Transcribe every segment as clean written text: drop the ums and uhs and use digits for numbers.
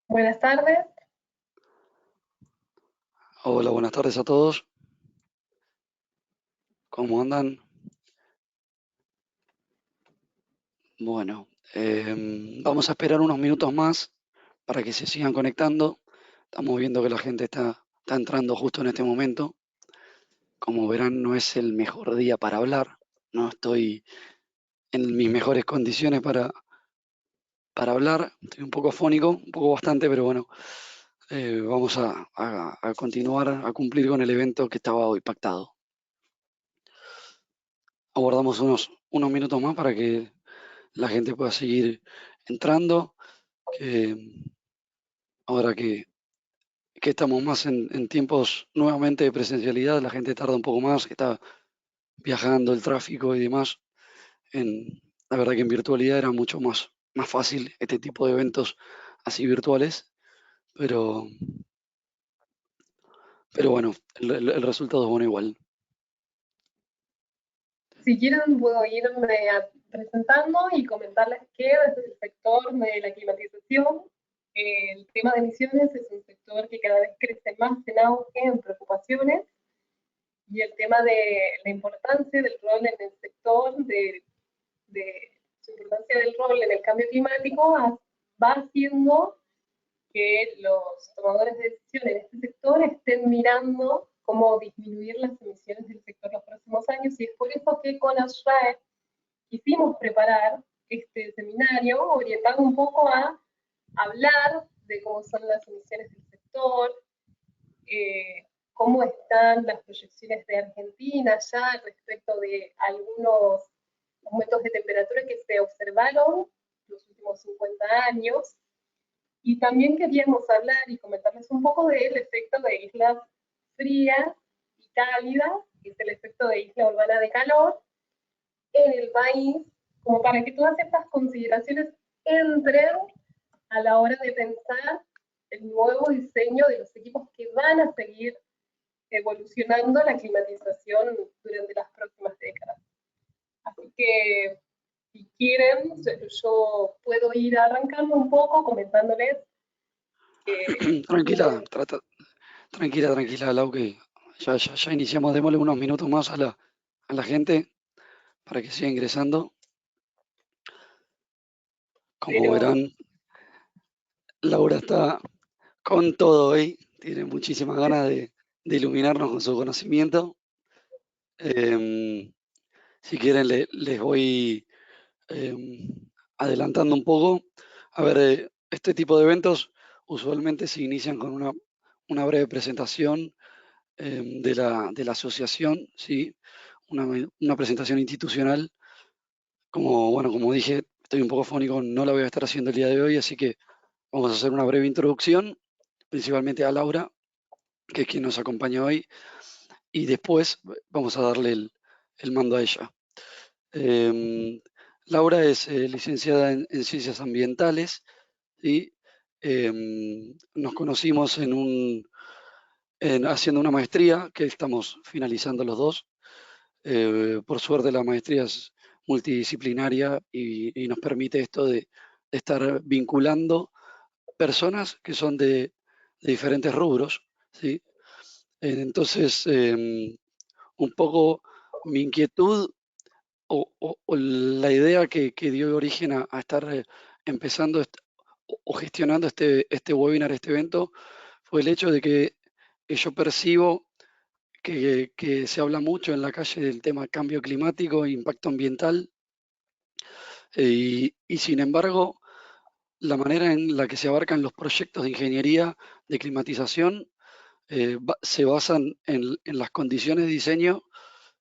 Buenas tardes. Hola, buenas tardes a todos. ¿Cómo andan? Bueno, vamos a esperar unos minutos más para que se sigan conectando. Estamos viendo que la gente está entrando justo en este momento. Como verán, no es el mejor día para hablar. No estoy en mis mejores condiciones para hablar. Estoy un poco afónico, un poco bastante, pero bueno, vamos a continuar a cumplir con el evento que estaba hoy pactado. Aguardamos unos minutos más para que la gente pueda seguir entrando, que ahora que estamos más en tiempos nuevamente de presencialidad, la gente tarda un poco más, está viajando, el tráfico y demás. La verdad que en virtualidad era mucho más fácil este tipo de eventos así virtuales, pero, pero bueno, el resultado es bueno igual. Si quieren, puedo irme presentando y comentarles que desde el sector de la climatización, el tema de emisiones es un sector que cada vez crece más en auge, en preocupaciones, y el tema de la importancia del rol en el sector, de su importancia del rol en el cambio climático, va haciendo que los tomadores de decisiones en este sector estén mirando cómo disminuir las emisiones del sector los próximos años, y es por eso que con ASHRAE quisimos preparar este seminario orientado un poco a hablar de cómo son las emisiones del sector, cómo están las proyecciones de Argentina ya respecto de algunos aumentos de temperatura que se observaron los últimos 50 años. Y también queríamos hablar y comentarles un poco del efecto de islas frías y cálidas, que es el efecto de isla urbana de calor en el país, como para que todas estas consideraciones entren a la hora de pensar el nuevo diseño de los equipos que van a seguir evolucionando la climatización durante las próximas décadas. Así que, si quieren, yo puedo ir arrancando un poco comentándoles Tranquila, que tranquila, Lau, que ya iniciamos. Démosle unos minutos más a la gente para que siga ingresando. Como pero verán, Laura está con todo hoy, tiene muchísimas ganas de iluminarnos con su conocimiento. Em, si quieren, les voy em, adelantando un poco. A ver, este tipo de eventos usualmente se inician con una breve presentación de la asociación, ¿sí? Una presentación institucional. Como dije, estoy un poco fónico, no la voy a estar haciendo el día de hoy, así que vamos a hacer una breve introducción, principalmente a Laura, que es quien nos acompaña hoy, y después vamos a darle el mando a ella. Em, Laura es licenciada en Ciencias Ambientales y nos conocimos haciendo una maestría que estamos finalizando los dos. Por suerte la maestría es multidisciplinaria y nos permite esto de estar vinculando personas que son de diferentes rubros, ¿sí? Entonces, un poco mi inquietud o la idea que dio origen a estar empezando o gestionando este webinar, este evento, fue el hecho de que yo percibo que se habla mucho en la calle del tema cambio climático e impacto ambiental, y sin embargo, la manera en la que se abarcan los proyectos de ingeniería de climatización se basan en las condiciones de diseño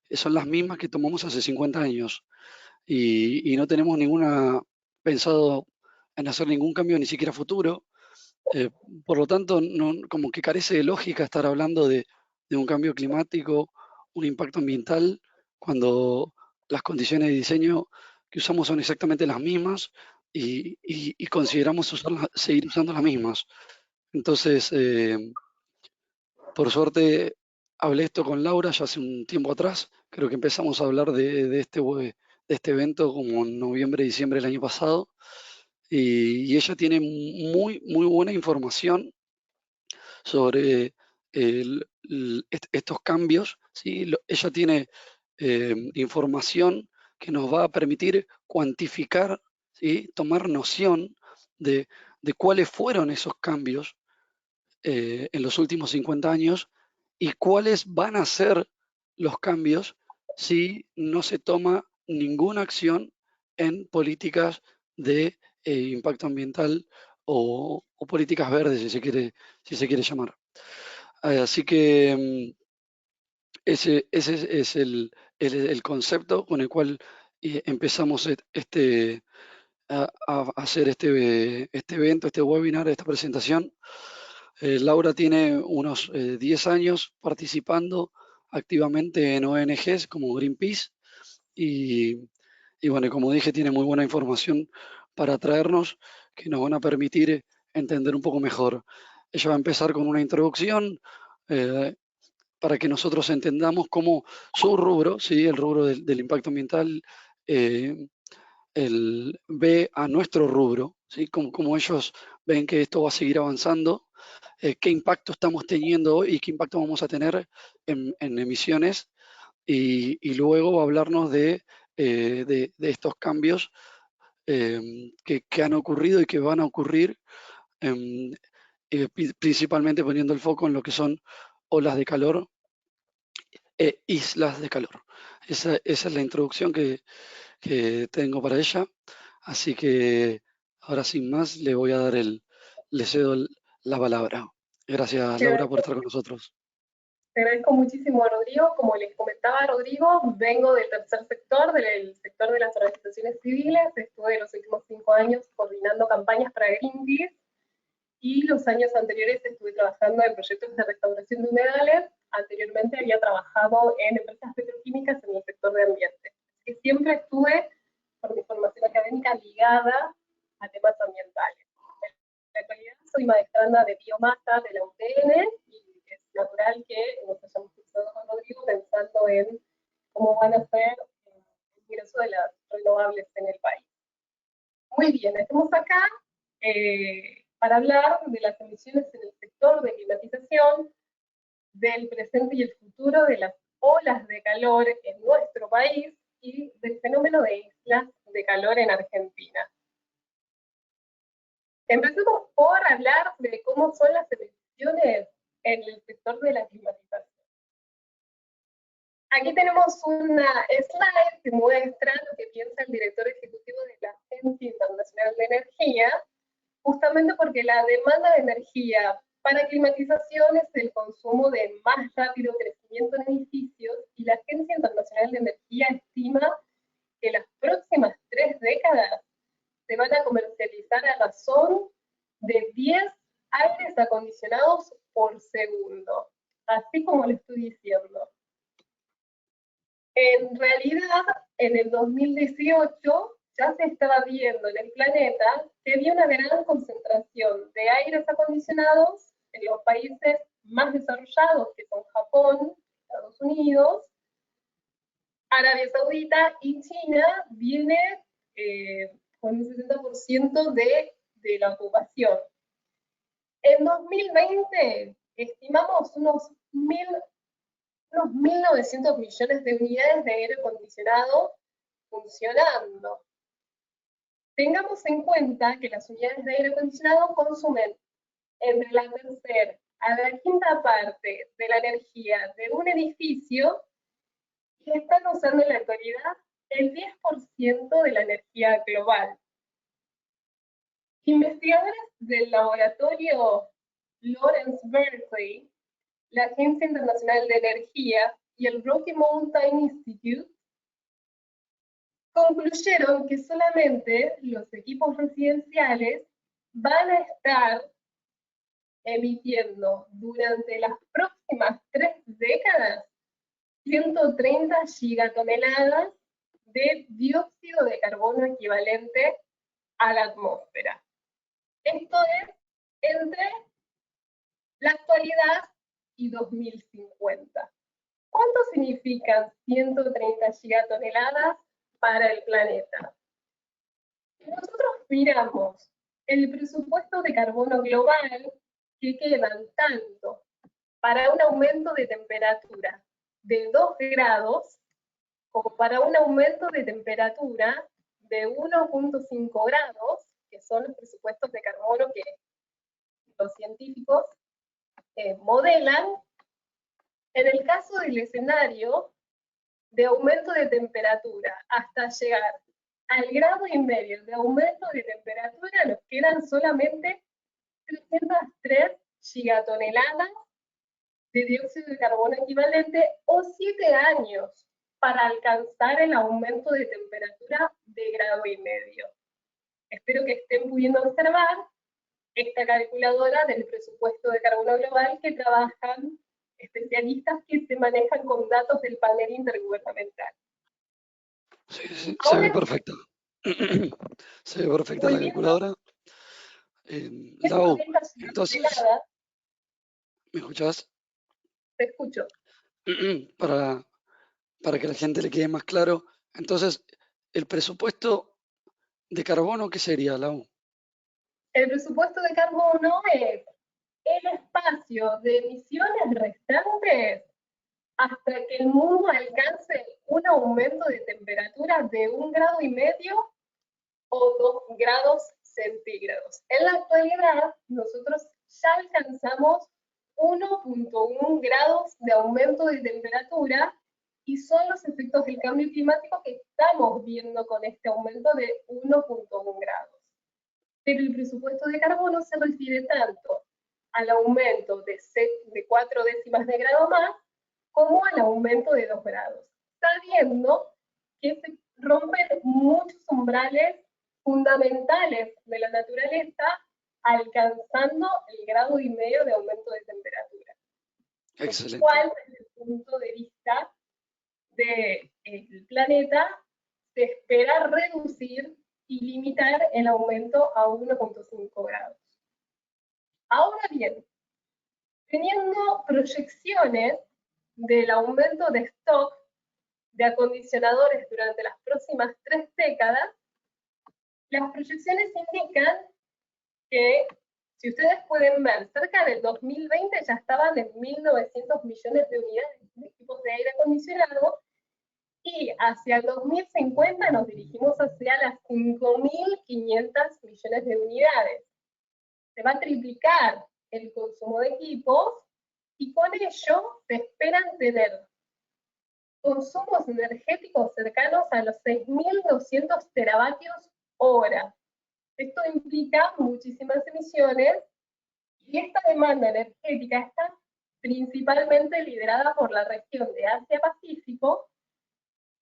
que son las mismas que tomamos hace 50 años y no tenemos ninguna pensado en hacer ningún cambio, ni siquiera futuro. Eh, por lo tanto, como que carece de lógica estar hablando de un cambio climático, un impacto ambiental, cuando las condiciones de diseño que usamos son exactamente las mismas y consideramos seguir usando las mismas. Entonces, por suerte, hablé esto con Laura ya hace un tiempo atrás. Creo que empezamos a hablar de este evento como en noviembre, diciembre del año pasado. y ella tiene muy buena información sobre estos cambios, ¿sí? Ella tiene información que nos va a permitir cuantificar, ¿sí? Tomar noción de, de cuáles fueron esos cambios en los últimos 50 años y cuáles van a ser los cambios si no se toma ninguna acción en políticas de impacto ambiental o políticas verdes, si se quiere llamar. Así que ese es el concepto con el cual empezamos a hacer este evento, este webinar, esta presentación. Laura tiene unos 10 años participando activamente en ONGs como Greenpeace y, y bueno, como dije, tiene muy buena información para traernos que nos van a permitir entender un poco mejor. Ella va a empezar con una introducción eh, para que nosotros entendamos cómo su rubro, ¿sí? El rubro del impacto ambiental, eh, ve a nuestro rubro, ¿sí? Cómo ellos ven que esto va a seguir avanzando, qué impacto estamos teniendo hoy y qué impacto vamos a tener en emisiones, y luego va a hablarnos de estos cambios que han ocurrido y que van a ocurrir, em, principalmente poniendo el foco en lo que son olas de calor e islas de calor. Esa es la introducción que tengo para ella. Así que ahora sin más le cedo la palabra. Gracias, Te Laura, por agradezco, estar con nosotros. te agradezco muchísimo a Rodrigo. Como les comentaba Rodrigo, vengo del tercer sector, del sector de las organizaciones civiles. Estuve los últimos 5 años coordinando campañas para Greenpeace y los años anteriores estuve trabajando en proyectos de restauración de humedales. Anteriormente había trabajado en empresas petroquímicas en el sector de ambiente. Y siempre estuve, por mi formación académica, ligada a temas ambientales. En la actualidad soy maestranda de biomasa de la UTN y es natural que nos hayamos cruzado con Rodrigo pensando en cómo van a ser el ingreso de las renovables en el país. Muy bien, estamos acá para hablar de las emisiones en el sector de climatización, del presente y el futuro de las olas de calor en nuestro país y del fenómeno de islas de calor en Argentina. Empecemos por hablar de cómo son las emisiones en el sector de la climatización. Aquí tenemos una slide que muestra lo que piensa el director ejecutivo de la Agencia Internacional de Energía, justamente porque la demanda de energía para climatización es el consumo de más rápido crecimiento en edificios, y la Agencia Internacional de Energía estima que las próximas 3 décadas se van a comercializar a razón de 10 aires acondicionados por segundo, así como le estoy diciendo. En realidad, en el 2018 ya se estaba viendo en el planeta que había una gran concentración de aires acondicionados en los países más desarrollados, que son Japón, Estados Unidos, Arabia Saudita y China. Viene con un 60% de la ocupación. En 2020 estimamos unos 1.900 millones de unidades de aire acondicionado funcionando. Tengamos en cuenta que las unidades de aire acondicionado consumen entre la tercera a la quinta parte de la energía de un edificio y están usando en la actualidad el 10% de la energía global. Investigadores del laboratorio Lawrence Berkeley, la Agencia Internacional de Energía y el Rocky Mountain Institute concluyeron que solamente los equipos residenciales van a estar emitiendo durante las próximas 3 décadas 130 gigatoneladas de dióxido de carbono equivalente a la atmósfera. Esto es entre la actualidad y 2050. ¿Cuánto significan 130 gigatoneladas para el planeta? Si nosotros miramos el presupuesto de carbono global, que quedan tanto para un aumento de temperatura de 2 grados, como para un aumento de temperatura de 1,5 grados, que son los presupuestos de carbono que los científicos modelan. En el caso del escenario de aumento de temperatura hasta llegar al 1,5 grados de aumento de temperatura, nos quedan solamente 303 gigatoneladas de dióxido de carbono equivalente, o 7 años para alcanzar el aumento de temperatura de 1,5 grados. Espero que estén pudiendo observar esta calculadora del presupuesto de carbono global que trabajan especialistas que se manejan con datos del panel intergubernamental. Sí, sí, se ve Ahora, perfecta. Se ve perfecta la volviendo calculadora. esto Lau, de esta entonces, gigatonelada, ¿me escuchás? te escucho. Para, para que a la gente le quede más claro, entonces, el presupuesto de carbono, ¿qué sería, Lau? El presupuesto de carbono es el espacio de emisiones restantes hasta que el mundo alcance un aumento de temperatura de 1,5 grados o 2 grados centígrados. En la actualidad, nosotros ya alcanzamos 1,1 grados de aumento de temperatura y son los efectos del cambio climático que estamos viendo con este aumento de 1,1 grados. Pero el presupuesto de carbono se refiere tanto al aumento de 4 décimas de grado más como al aumento de 2 grados. Está viendo que se rompen muchos umbrales fundamentales de la naturaleza, alcanzando el 1,5 grados de aumento de temperatura. Excelente. ¿Cuál, desde el punto de vista del planeta, se espera reducir y limitar el aumento a 1,5 grados? Ahora bien, teniendo proyecciones del aumento de stock de acondicionadores durante las próximas 3 décadas, las proyecciones indican que, si ustedes pueden ver, cerca del 2020 ya estaban en 1.900 millones de unidades de equipos de aire acondicionado, y hacia el 2050 nos dirigimos hacia las 5.500 millones de unidades. Se va a triplicar el consumo de equipos y con ello se esperan tener consumos energéticos cercanos a los 6.200 teravatios hora. Esto implica muchísimas emisiones y esta demanda energética está principalmente liderada por la región de Asia-Pacífico,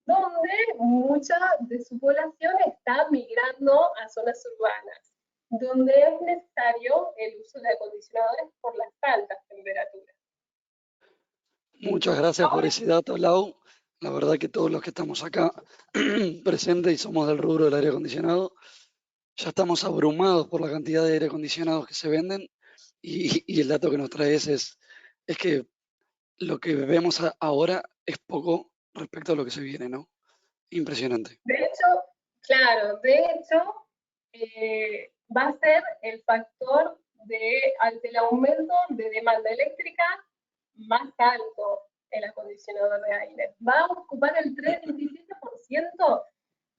donde mucha de su población está migrando a zonas urbanas, donde es necesario el uso de acondicionadores por las altas temperaturas. Muchas gracias por ese dato, Lau. La verdad que todos los que estamos acá presentes y somos del rubro del aire acondicionado, ya estamos abrumados por la cantidad de aire acondicionados que se venden y el dato que nos traes es que lo que vemos ahora es poco respecto a lo que se viene, ¿no? Impresionante. De hecho, claro, va a ser el factor ante el aumento de demanda eléctrica más alto el acondicionador de aire. Va a ocupar el 37%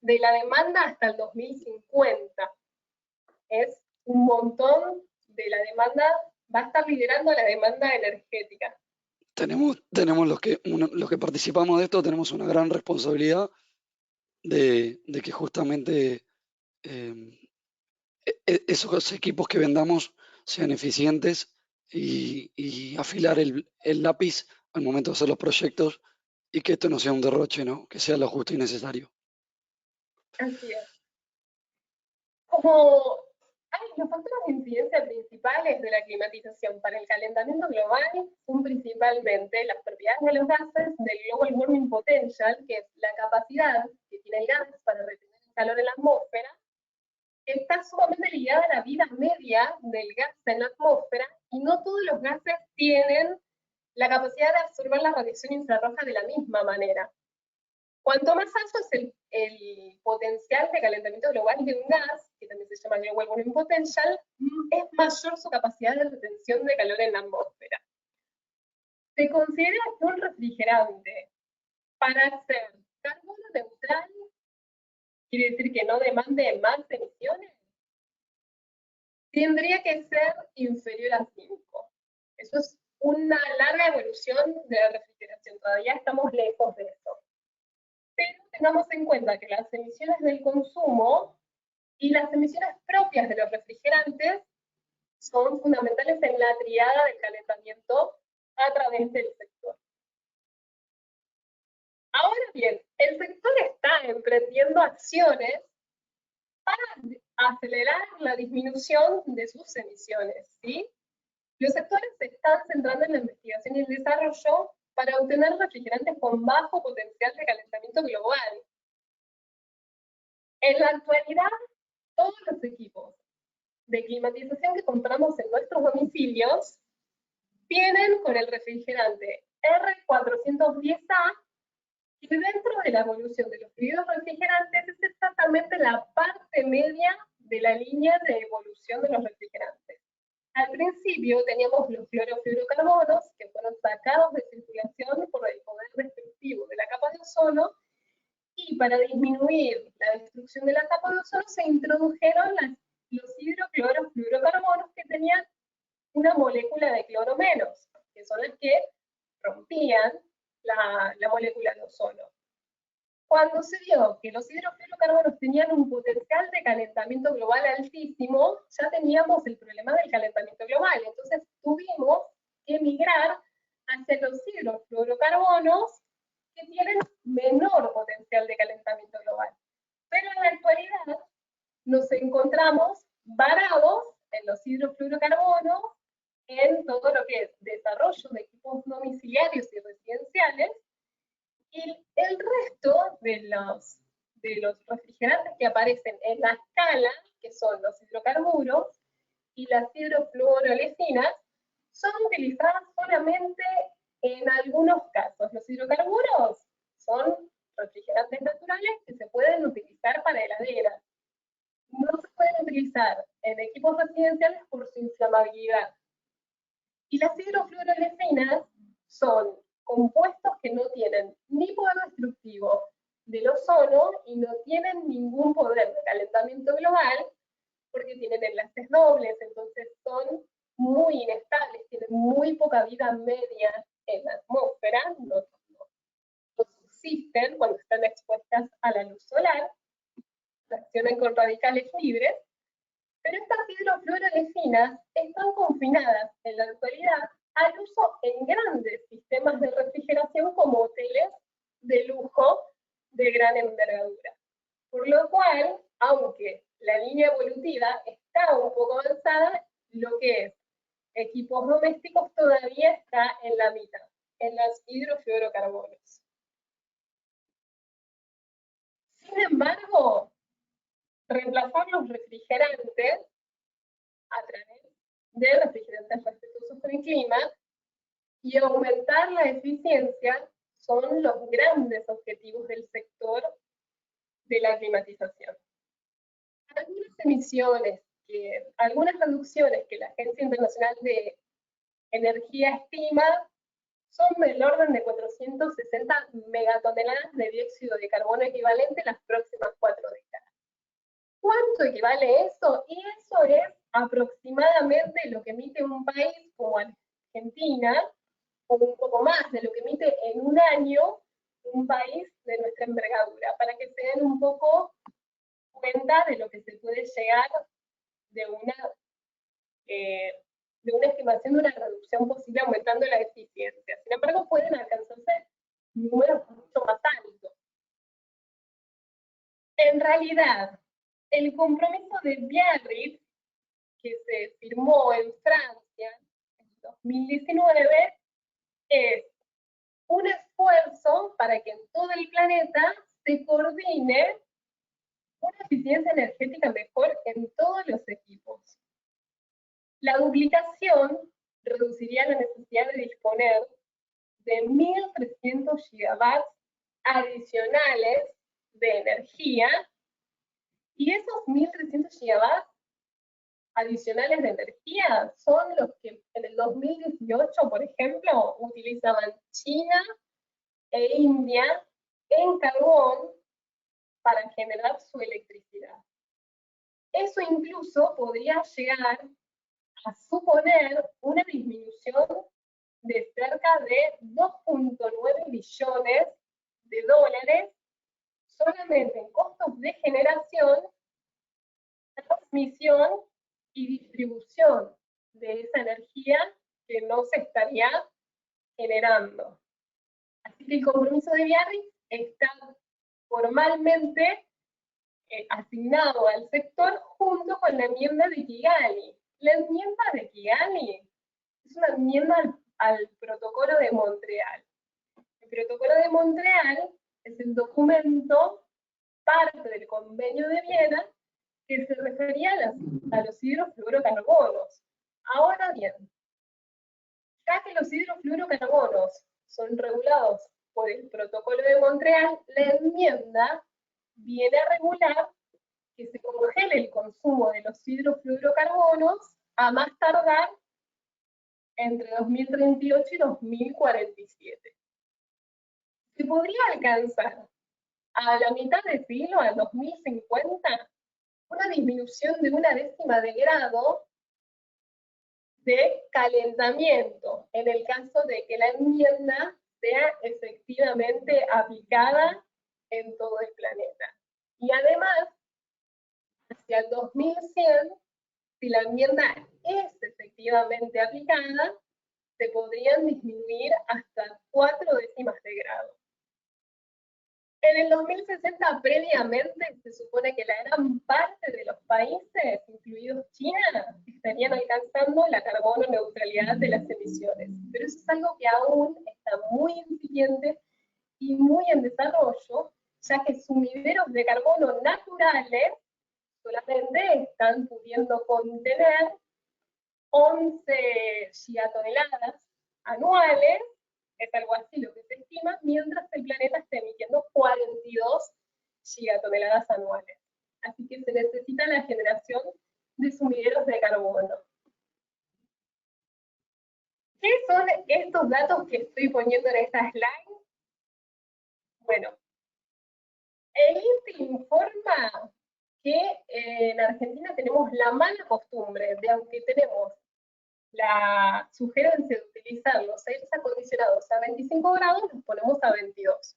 de la demanda hasta el 2050. Es un montón de la demanda, va a estar liderando la demanda energética. Tenemos los que participamos de esto, tenemos una gran responsabilidad de que justamente esos equipos que vendamos sean eficientes y afilar el lápiz al momento de hacer los proyectos y que esto no sea un derroche, ¿no? Que sea lo justo y necesario. Así es. Como los factores de incidencia principales de la climatización para el calentamiento global son principalmente las propiedades de los gases del Global Warming Potential, que es la capacidad que tiene el gas para retener el calor en la atmósfera, que está sumamente ligada a la vida media del gas en la atmósfera, y no todos los gases tienen la capacidad de absorber la radiación infrarroja de la misma manera. Cuanto más alto es el potencial de calentamiento global de un gas, que también se llama Global Warming Potential, es mayor su capacidad de retención de calor en la atmósfera. Se considera que un refrigerante, para ser carbono neutral, quiere decir que no demande más emisiones, tendría que ser inferior a 5. Eso es una larga evolución de la refrigeración, todavía estamos lejos de eso. Pero tengamos en cuenta que las emisiones del consumo y las emisiones propias de los refrigerantes son fundamentales en la triada del calentamiento a través del sector. Ahora bien, el sector está emprendiendo acciones para acelerar la disminución de sus emisiones, ¿sí? Los sectores se están centrando en la investigación y el desarrollo para obtener refrigerantes con bajo potencial de calentamiento global. En la actualidad, todos los equipos de climatización que compramos en nuestros domicilios vienen con el refrigerante R410A, y dentro de la evolución de los fluidos refrigerantes es exactamente la parte media de la línea de evolución de los refrigerantes. Al principio teníamos los clorofluorocarbonos, que fueron sacados de circulación por el poder destructivo de la capa de ozono, y para disminuir la destrucción de la capa de ozono se introdujeron los hidroclorofluorocarbonos que tenían una molécula de cloro menos, que son las que rompían la molécula de ozono. Cuando se vio que los hidrofluorocarbonos tenían un potencial de calentamiento global altísimo, ya teníamos el problema del calentamiento global. Entonces tuvimos que migrar hacia los hidrofluorocarbonos que tienen menor potencial de calentamiento global. Pero en la actualidad nos encontramos varados en los hidrofluorocarbonos, en todo lo que es desarrollo de equipos domiciliarios y residenciales, y el resto de los refrigerantes que aparecen en la escala, que son los hidrocarburos y las hidrofluoroolecinas, son utilizadas solamente en algunos casos. Los hidrocarburos son refrigerantes naturales que se pueden utilizar para heladeras. No se pueden utilizar en equipos residenciales por su inflamabilidad. Y las hidrofluoroolecinas son compuestos que no tienen ni poder destructivo del ozono y no tienen ningún poder de calentamiento global porque tienen enlaces dobles, entonces son muy inestables, tienen muy poca vida media en la atmósfera, no subsisten cuando están expuestas a la luz solar, reaccionan con radicales libres, pero estas hidrofluoroolecinas están confinadas en la actualidad al uso en grandes sistemas de refrigeración como hoteles de lujo de gran envergadura. Por lo cual, aunque la línea evolutiva está un poco avanzada, lo que es equipos domésticos todavía está en la mitad, en los hidrofluorocarbonos. Sin embargo, reemplazar los refrigerantes a través de refrigerantes respetuosos con el clima y aumentar la eficiencia son los grandes objetivos del sector de la climatización. Algunas reducciones que la Agencia Internacional de Energía estima son del orden de 460 megatoneladas de dióxido de carbono equivalente en las próximas 4 décadas. ¿Cuánto equivale eso? Y eso es aproximadamente lo que emite un país como Argentina, o un poco más de lo que emite en un año un país de nuestra envergadura, para que se den un poco cuenta de lo que se puede llegar de una estimación de una reducción posible aumentando la eficiencia. Sin embargo, pueden alcanzarse números mucho más altos. En realidad, el compromiso de Biarritz, que se firmó en Francia en 2019, es un esfuerzo para que en todo el planeta se coordine una eficiencia energética mejor en todos los equipos. La duplicación reduciría la necesidad de disponer de 1.300 gigawatts adicionales de energía, y esos 1.300 gigawatts adicionales de energía son los que en el 2018, por ejemplo, utilizaban China e India en carbón para generar su electricidad. Eso incluso podría llegar a suponer una disminución de cerca de 2.9 billones de dólares solamente en costos de generación, transmisión y distribución de esa energía que no se estaría generando. Así que el compromiso de Biarritz está formalmente asignado al sector junto con la enmienda de Kigali. La enmienda de Kigali es una enmienda al Protocolo de Montreal. El Protocolo de Montreal es el documento, parte del Convenio de Viena, que se refería a los hidrofluorocarbonos. Ahora bien, ya que los hidrofluorocarbonos son regulados por el Protocolo de Montreal, la enmienda viene a regular que se congele el consumo de los hidrofluorocarbonos a más tardar entre 2038 y 2047. Se podría alcanzar a la mitad de siglo, al 2050, una disminución de 1/10 de grado de calentamiento, en el caso de que la enmienda sea efectivamente aplicada en todo el planeta. Y además, hacia el 2100, si la enmienda es efectivamente aplicada, se podrían disminuir hasta 0,4 de grado. En el 2060, previamente, se supone que la gran parte de los países, incluidos China, estarían alcanzando la carbono neutralidad de las emisiones. Pero eso es algo que aún está muy incipiente y muy en desarrollo, ya que sumideros de carbono naturales solamente están pudiendo contener 11 gigatoneladas anuales, es algo así lo que se estima, mientras el planeta está emitiendo 42 gigatoneladas anuales. Así que se necesita la generación de sumideros de carbono. ¿Qué son estos datos que estoy poniendo en esta slide? Bueno, el INTE informa que en Argentina tenemos la mala costumbre de, aunque tenemos la sugerencia de utilizar los aires acondicionados a 25 grados, los ponemos a 22.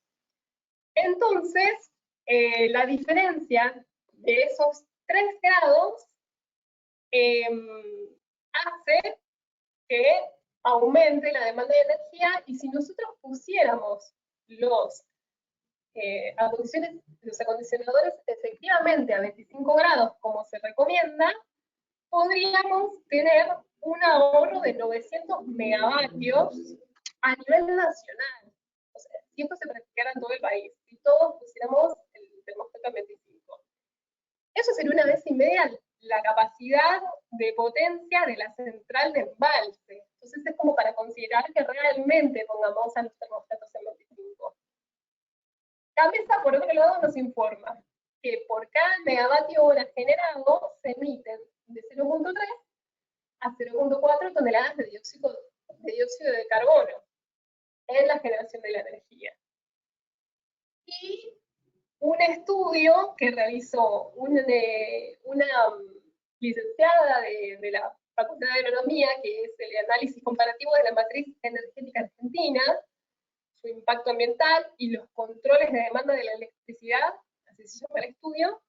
Entonces, la diferencia de esos 3 grados hace que aumente la demanda de energía, y si nosotros pusiéramos los acondicionadores efectivamente a 25 grados, como se recomienda, podríamos tener un ahorro de 900 megavatios a nivel nacional. O sea, si esto se practicara en todo el país, si todos pusiéramos el termostato a 25. Eso sería 1,5 veces la capacidad de potencia de la central de embalse. Entonces es como para considerar que realmente pongamos a los termostatos en 25. CAMESA, por otro lado, nos informa que por cada megavatio hora generado se emiten de 0,3 a 0,4 toneladas de dióxido de carbono en la generación de la energía. Y un estudio que realizó una licenciada de la Facultad de Agronomía, que es el análisis comparativo de la matriz energética argentina, su impacto ambiental y los controles de demanda de la electricidad, así se llama el estudio,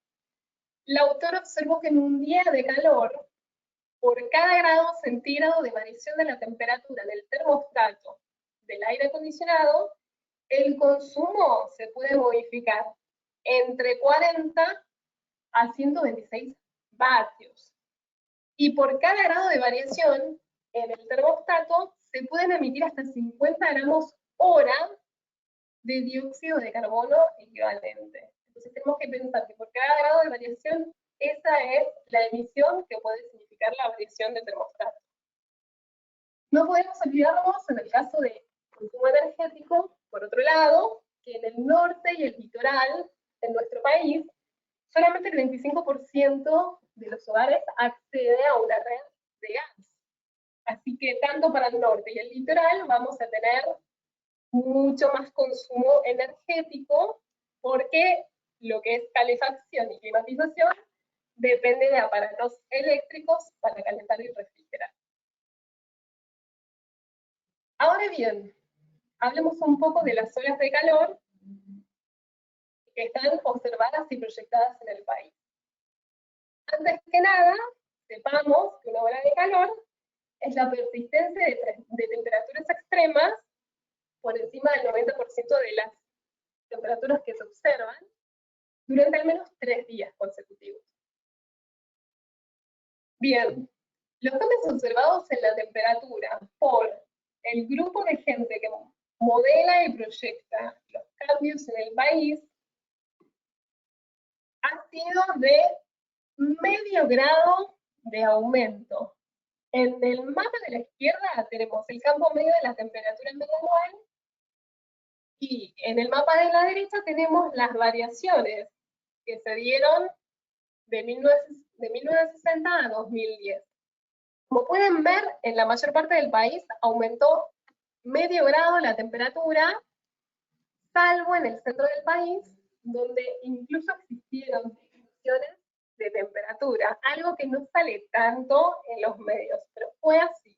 la autora observó que en un día de calor, por cada grado centígrado de variación de la temperatura del termostato del aire acondicionado, el consumo se puede modificar entre 40 a 126 vatios. Y por cada grado de variación en el termostato se pueden emitir hasta 50 gramos hora de dióxido de carbono equivalente. Entonces tenemos que pensar que por cada grado de variación, esa es la emisión que puede significar la variación de termostato. No podemos olvidarnos, en el caso de consumo energético, por otro lado, que en el norte y el litoral de nuestro país, solamente el 25% de los hogares accede a una red de gas. Así que tanto para el norte y el litoral vamos a tener mucho más consumo energético, porque lo que es calefacción y climatización depende de aparatos eléctricos para calentar y refrigerar. Ahora bien, hablemos un poco de las olas de calor que están observadas y proyectadas en el país. Antes que nada, sepamos que una ola de calor es la persistencia de temperaturas extremas por encima del 90% de las temperaturas que se observan durante al menos 3 días consecutivos. Bien, los cambios observados en la temperatura por el grupo de gente que modela y proyecta los cambios en el país ha sido de medio grado de aumento. En el mapa de la izquierda tenemos el campo medio de la temperatura media anual, y en el mapa de la derecha tenemos las variaciones que se dieron de 1960 a 2010. Como pueden ver, en la mayor parte del país aumentó medio grado la temperatura, salvo en el centro del país, donde incluso existieron disminuciones de temperatura, algo que no sale tanto en los medios, pero fue así.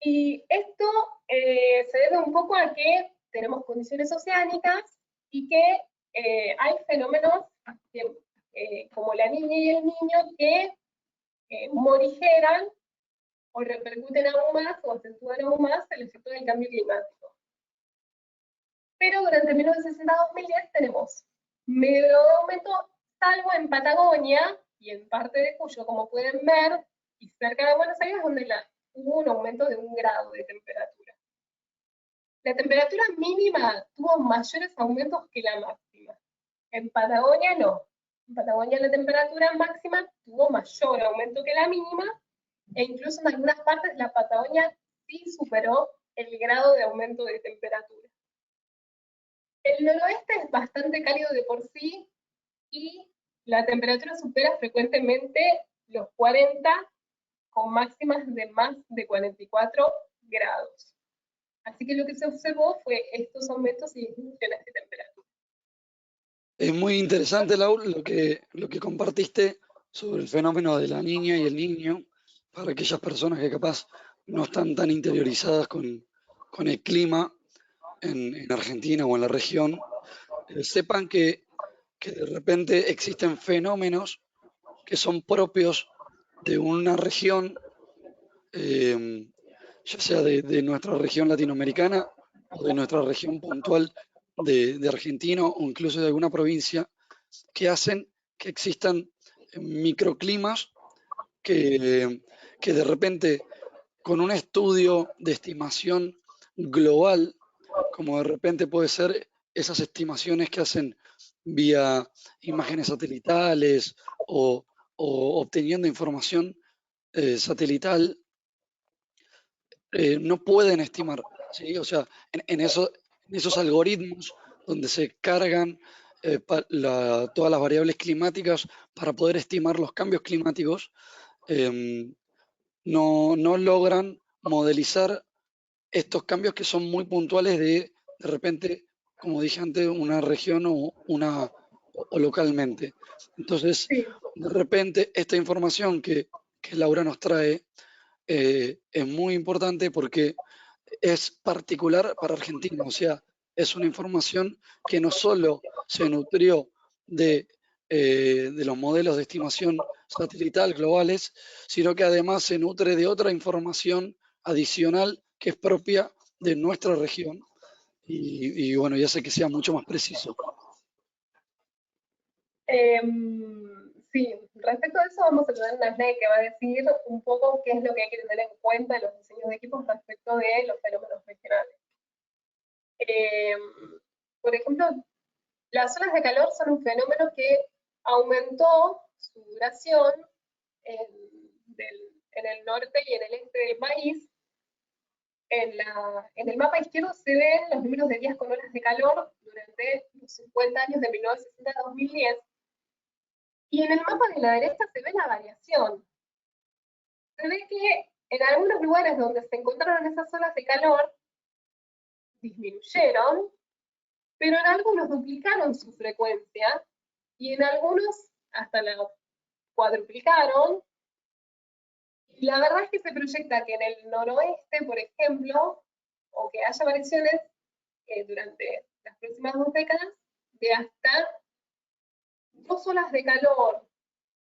Y esto se debe un poco a que tenemos condiciones oceánicas y que hay fenómenos como la niña y el niño que morigeran o repercuten aún más o acentúan aún más el efecto del cambio climático. Pero durante 1960 a 2010 tenemos medio grado de aumento, salvo en Patagonia y en parte de Cuyo, como pueden ver, y cerca de Buenos Aires, donde hubo un aumento de 1 grado de temperatura. La temperatura mínima tuvo mayores aumentos que la máxima. En Patagonia no. En Patagonia la temperatura máxima tuvo mayor aumento que la mínima, e incluso en algunas partes la Patagonia sí superó el grado de aumento de temperatura. El noroeste es bastante cálido de por sí y la temperatura supera frecuentemente los 40, con máximas de más de 44 grados. Así que lo que se observó fue estos aumentos y disminuciones de temperatura. Es muy interesante, Lau, lo que compartiste sobre el fenómeno de la niña y el niño, para aquellas personas que capaz no están tan interiorizadas con el clima en Argentina o en la región, sepan que de repente existen fenómenos que son propios de una región, ya sea de nuestra región latinoamericana o de nuestra región puntual de Argentina o incluso de alguna provincia, que hacen que existan microclimas que de repente con un estudio de estimación global, como de repente puede ser esas estimaciones que hacen vía imágenes satelitales o obteniendo información satelital, no pueden estimar, ¿sí? O sea, en esos algoritmos donde se cargan todas las variables climáticas para poder estimar los cambios climáticos, no logran modelizar estos cambios que son muy puntuales de repente, como dije antes, una región o localmente. Entonces, Sí. de repente, esta información que Laura nos trae es muy importante porque es particular para Argentina, o sea, es una información que no solo se nutrió de los modelos de estimación satelital globales, sino que además se nutre de otra información adicional que es propia de nuestra región y bueno, ya sé que sea mucho más preciso. Sí, respecto a eso vamos a tener una slide que va a decir un poco qué es lo que hay que tener en cuenta en los diseños de equipos respecto de los fenómenos regionales. Por ejemplo, las olas de calor son un fenómeno que aumentó su duración en el norte y en el este del país, En el mapa izquierdo se ven los números de días con olas de calor durante los 50 años de 1960 a 2010, y en el mapa de la derecha se ve la variación. Se ve que en algunos lugares donde se encontraron esas olas de calor, disminuyeron, pero en algunos duplicaron su frecuencia, y en algunos hasta la cuadruplicaron. Y la verdad es que se proyecta que en el noroeste, por ejemplo, o que haya variaciones durante las próximas 2 décadas, de hasta 2 olas de calor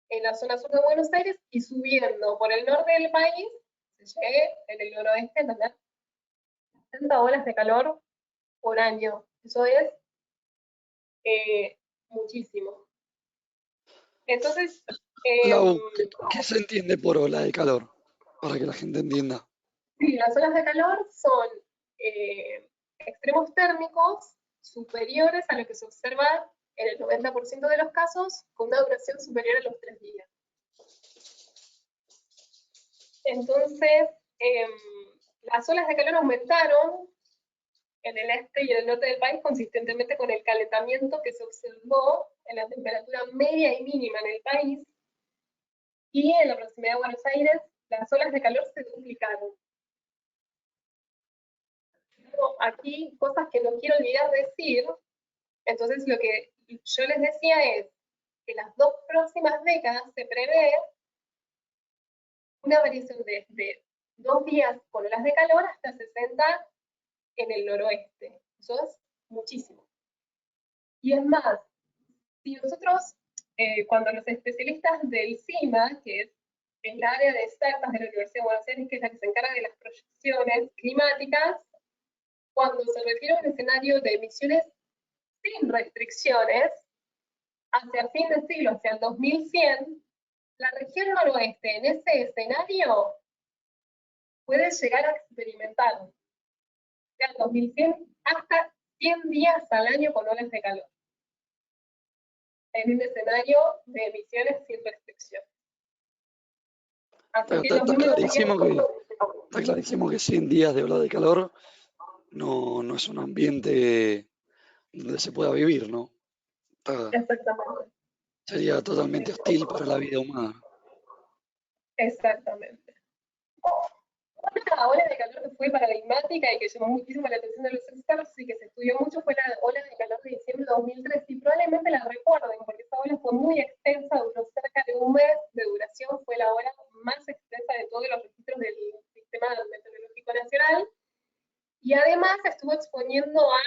en la zona sur de Buenos Aires, y subiendo por el norte del país, se llegue en el noroeste a tener 70 olas de calor por año. Eso es muchísimo. Entonces, Lau, ¿qué se entiende por ola de calor? Para que la gente entienda. sí, las olas de calor son extremos térmicos superiores a lo que se observa en el 90% de los casos, con una duración superior a los 3 días. Entonces, las olas de calor aumentaron en el este y en el norte del país consistentemente con el calentamiento que se observó en la temperatura media y mínima en el país, y en la proximidad de Buenos Aires las olas de calor se duplicaron. Aquí cosas que no quiero olvidar decir. Entonces lo que yo les decía es que las 2 próximas décadas se prevé una variación desde 2 días con olas de calor hasta 60 en el noroeste. Eso es muchísimo. Y es más, si nosotros, cuando los especialistas del CIMA, que es el área de expertas de la Universidad de Buenos Aires, que es la que se encarga de las proyecciones climáticas, cuando se refiere a un escenario de emisiones sin restricciones, hacia fin de siglo, hacia el 2100, la región noroeste en ese escenario puede llegar a experimentar, hacia el 2100, hasta 100 días al año con olas de calor, en un escenario de emisiones sin restricción. Así que Está clarísimo que 100 días de ola de calor no es un ambiente donde se pueda vivir, ¿no? Exactamente. Sería totalmente hostil para la vida humana. Exactamente. Una ola de calor que fue paradigmática y que llamó muchísimo la atención de los expertos y que se estudió mucho fue la ola de calor de diciembre de 2003, y probablemente la recuerden porque esa ola fue muy extensa, duró cerca de un mes de duración, fue la ola más extensa de todos los registros del Sistema Meteorológico Nacional, y además estuvo exponiendo a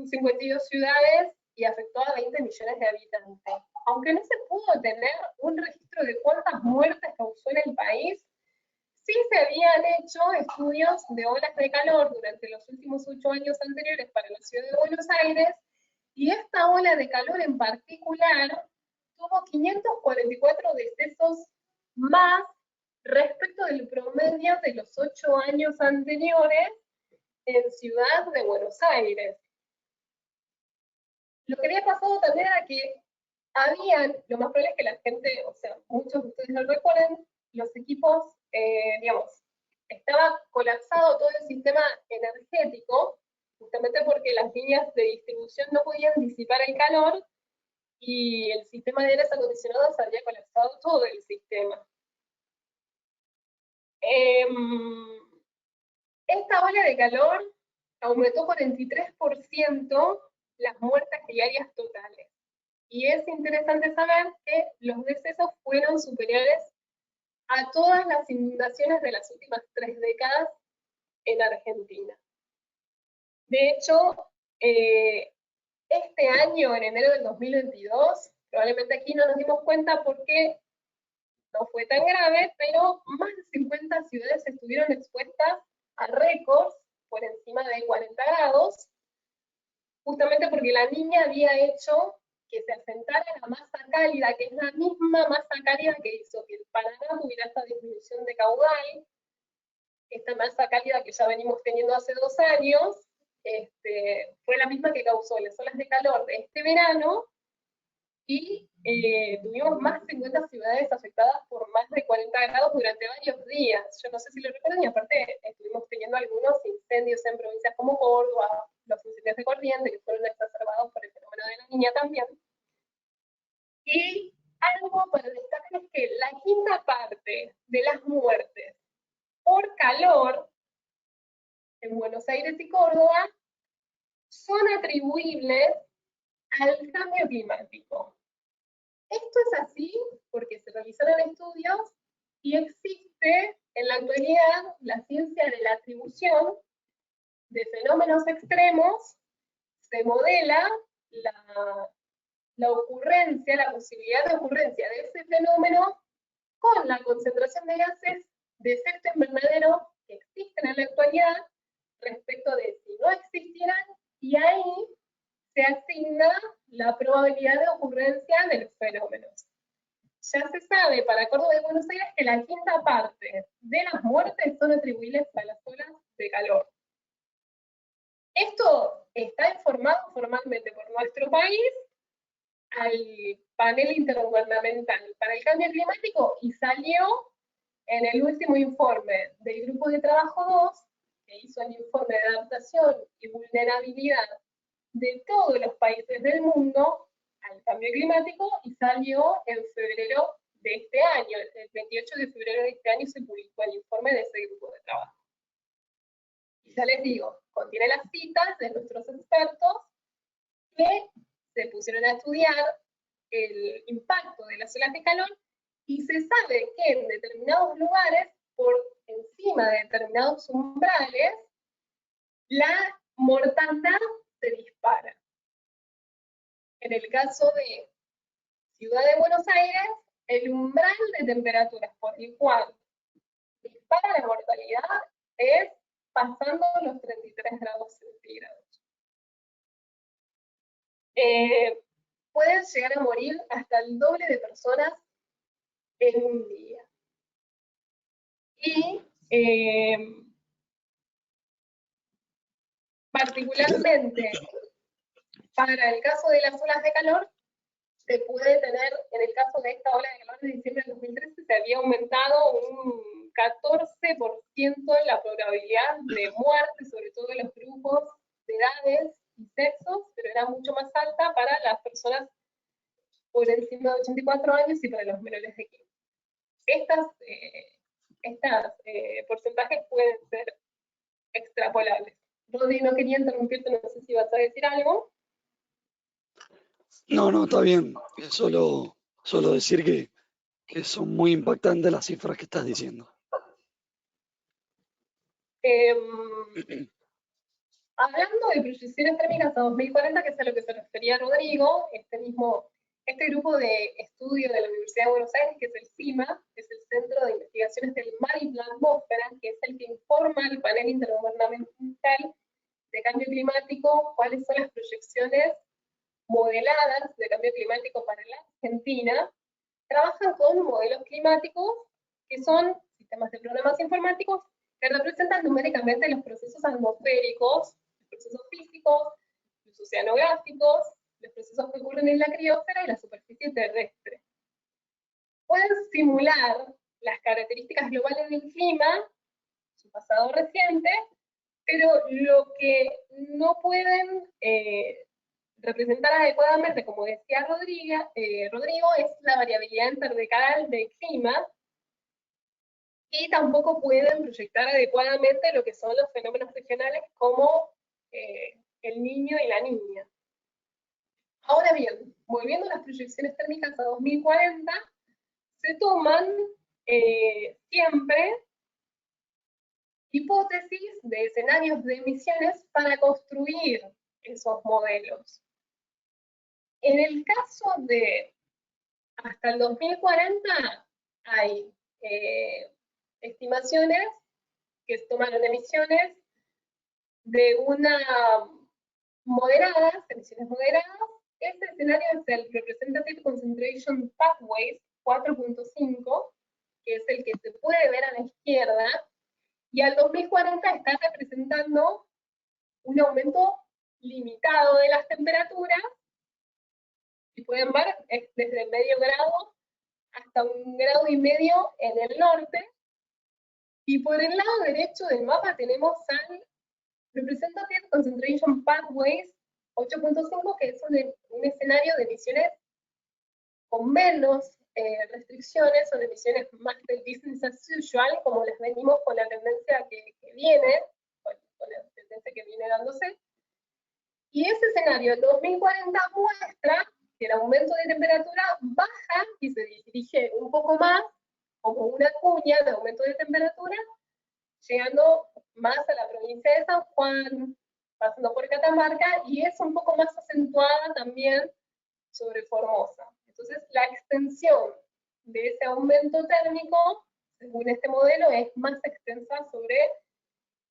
52 ciudades y afectó a 20 millones de habitantes. Aunque no se pudo tener un registro de cuántas muertes causó en el país, sí se habían hecho estudios de olas de calor durante los últimos 8 años anteriores para la ciudad de Buenos Aires, y esta ola de calor en particular tuvo 544 decesos más respecto del promedio de los 8 años anteriores en Ciudad de Buenos Aires. Lo que había pasado también era que lo más probable es que la gente, o sea, muchos de ustedes lo recuerden, los equipos, digamos, estaba colapsado todo el sistema energético, justamente porque las líneas de distribución no podían disipar el calor, y el sistema de aires acondicionados había colapsado todo el sistema. Esta ola de calor aumentó 43% las muertes diarias totales. Y es interesante saber que los decesos fueron superiores a todas las inundaciones de las últimas 3 décadas en Argentina. De hecho, este año, en enero del 2022, probablemente aquí no nos dimos cuenta porque no fue tan grave, pero más de 50 ciudades estuvieron expuestas a récords por encima de 40 grados, justamente porque la niña había hecho que se asentara la masa cálida, que es la misma masa cálida que hizo que el Paraná tuviera esta disminución de caudal. Esta masa cálida que ya venimos teniendo hace 2 años, fue la misma que causó las olas de calor de este verano, y tuvimos más de 50 ciudades afectadas por más de 40 grados durante varios días. Yo no sé si lo recuerdan, y aparte estuvimos teniendo algunos incendios en provincias como Córdoba, los incendios de Corrientes, que fueron exacerbados por el fenómeno de la Niña también. Y algo para destacar es que la quinta parte de las muertes por calor en Buenos Aires y Córdoba son atribuibles al cambio climático. Esto es así porque se realizaron estudios y existe en la actualidad la ciencia de la atribución de fenómenos extremos, se modela la ocurrencia, la posibilidad de ocurrencia de ese fenómeno con la concentración de gases de efecto invernadero que existen en la actualidad respecto de si no existieran, y ahí se asigna la probabilidad de ocurrencia de los fenómenos. Ya se sabe para Córdoba y Buenos Aires que la quinta parte de las muertes son atribuibles a las olas de calor. Esto está informado formalmente por nuestro país al panel intergubernamental para el cambio climático y salió en el último informe del Grupo de Trabajo 2, que hizo el informe de adaptación y vulnerabilidad de todos los países del mundo al cambio climático, y salió en febrero de este año. El 28 de febrero de este año se publicó el informe de ese grupo de trabajo. Y ya les digo, contiene las citas de nuestros expertos que se pusieron a estudiar el impacto de las olas de calor, y se sabe que en determinados lugares, por encima de determinados umbrales, la mortandad se dispara. En el caso de Ciudad de Buenos Aires, el umbral de temperaturas por el cual dispara la mortalidad es pasando los 33 grados centígrados. Pueden llegar a morir hasta el doble de personas en un día. Y particularmente para el caso de las olas de calor, se puede tener, en el caso de esta ola de calor de diciembre del 2013, se había aumentado un 14% la probabilidad de muerte, sobre todo en los grupos de edades y sexos, pero era mucho más alta para las personas por encima de 84 años y para los menores de 15. Estas porcentajes pueden ser extrapolables. Rodri, no quería interrumpirte, no sé si vas a decir algo. No, está bien. Solo decir que son muy impactantes las cifras que estás diciendo. Hablando de proyecciones térmicas a 2040, que es a lo que se refería Rodrigo, este grupo de estudio de la Universidad de Buenos Aires, que es el CIMA, es el Centro de Investigaciones del Mar y la Atmósfera, que es el que informa al panel intergubernamental de cambio climático cuáles son las proyecciones modeladas de cambio climático para la Argentina. Trabajan con modelos climáticos que son sistemas de programas informáticos que representan numéricamente los procesos atmosféricos, los procesos físicos, los oceanográficos, los procesos que ocurren en la criosfera y la superficie terrestre. Pueden simular las características globales del clima, su pasado reciente, pero lo que no pueden representar adecuadamente, como decía Rodrigo, es la variabilidad interdecadal del clima, y tampoco pueden proyectar adecuadamente lo que son los fenómenos regionales como el niño y la niña. Ahora bien, volviendo a las proyecciones térmicas a 2040, se toman siempre hipótesis de escenarios de emisiones para construir esos modelos. En el caso de hasta el 2040, hay estimaciones que tomaron emisiones de emisiones moderadas. Este escenario es el Representative Concentration Pathways 4.5, que es el que se puede ver a la izquierda, y al 2040 está representando un aumento limitado de las temperaturas, y pueden ver, es desde medio grado hasta 1,5 grados en el norte. Y por el lado derecho del mapa tenemos al Representative Concentration Pathways 8.5, que es un escenario de emisiones con menos restricciones, son emisiones más del business as usual, como les venimos con la tendencia que viene, con la tendencia que viene dándose. Y ese escenario, el 2040, muestra que el aumento de temperatura baja y se dirige un poco más, como una cuña de aumento de temperatura, llegando más a la provincia de San Juan, pasando por Catamarca, y es un poco más acentuada también sobre Formosa. Entonces, la extensión de ese aumento térmico, según este modelo, es más extensa sobre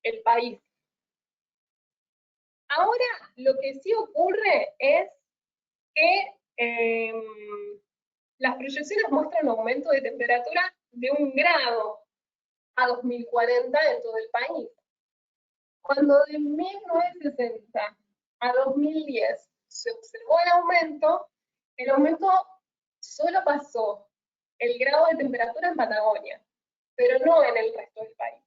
el país. Ahora, lo que sí ocurre es que las proyecciones muestran un aumento de temperatura de 1 grado a 2040 en todo el país. Cuando de 1960 a 2010 se observó el aumento solo pasó el grado de temperatura en Patagonia, pero no en el resto del país.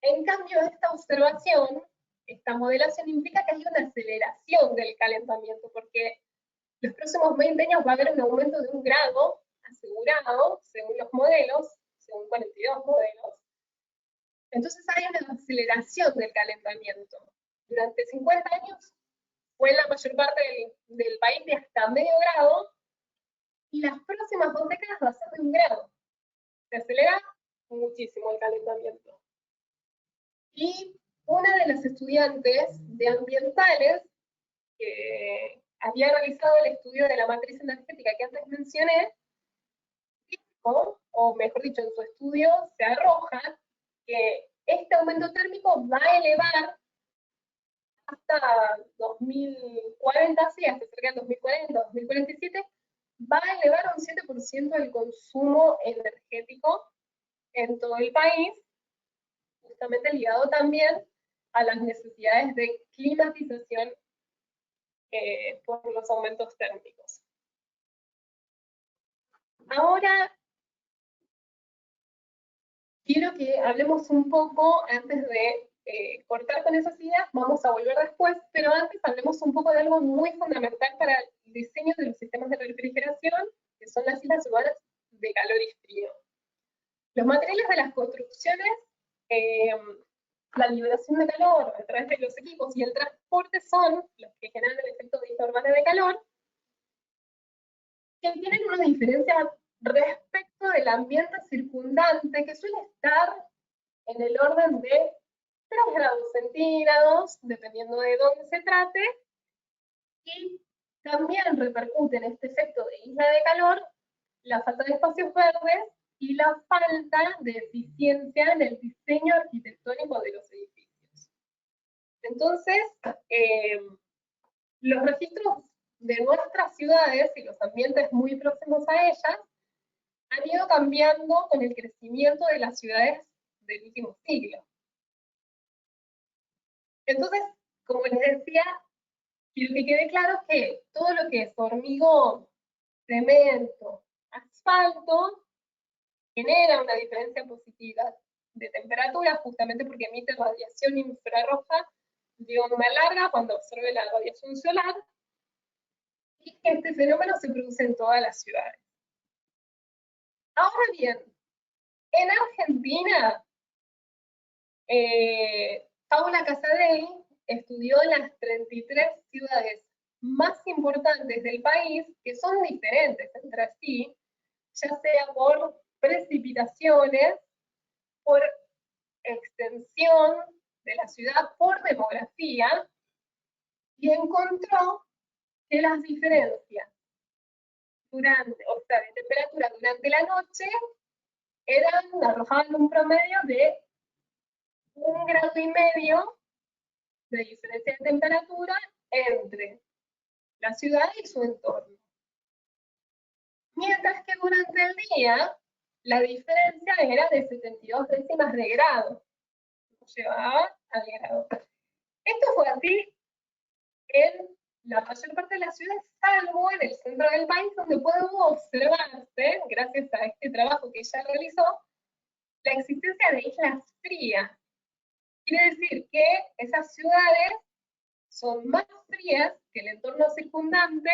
En cambio, esta observación, esta modelación implica que hay una aceleración del calentamiento, porque los próximos 20 años va a haber un aumento de 1 grado asegurado, según los modelos, según 42 modelos. Entonces hay una aceleración del calentamiento. Durante 50 años fue en la mayor parte del país de hasta medio grado, y las próximas 2 décadas va a ser de 1 grado. Se acelera muchísimo el calentamiento. Y una de las estudiantes de ambientales que había realizado el estudio de la matriz energética que antes mencioné, dijo, o mejor dicho, en su estudio se arroja que este aumento térmico va a elevar hasta 2040, sí, hasta cerca del 2040, 2047, va a elevar un 7% el consumo energético en todo el país, justamente ligado también a las necesidades de climatización por los aumentos térmicos. Ahora, quiero que hablemos un poco, antes de cortar con esas ideas, vamos a volver después, pero antes hablemos un poco de algo muy fundamental para el diseño de los sistemas de refrigeración, que son las islas urbanas de calor y frío. Los materiales de las construcciones, la liberación de calor a través de los equipos y el transporte son los que generan el efecto de isla urbana de calor, que tienen una diferencia respecto del ambiente circundante, que suele estar en el orden de 3 grados centígrados, dependiendo de dónde se trate, y también repercute en este efecto de isla de calor la falta de espacios verdes y la falta de eficiencia en el diseño arquitectónico de los edificios. Entonces, los registros de nuestras ciudades y los ambientes muy próximos a ellas han ido cambiando con el crecimiento de las ciudades del último siglo. Entonces, como les decía, quiero que quede claro que todo lo que es hormigón, cemento, asfalto, genera una diferencia positiva de temperatura, justamente porque emite radiación infrarroja de onda larga cuando absorbe la radiación solar, y este fenómeno se produce en todas las ciudades. Ahora bien, en Argentina, Paula Casadei estudió las 33 ciudades más importantes del país, que son diferentes entre sí, ya sea por precipitaciones, por extensión de la ciudad, por demografía, y encontró que las diferencias de temperatura durante la noche arrojaban un promedio de 1,5 grados de diferencia de temperatura entre la ciudad y su entorno. Mientras que durante el día, la diferencia era de 72 décimas de grado. Llevaba al grado. Esto fue así en la mayor parte de las ciudades, salvo en el centro del país, donde puede observarse, gracias a este trabajo que ella realizó, la existencia de islas frías. Quiere decir que esas ciudades son más frías que el entorno circundante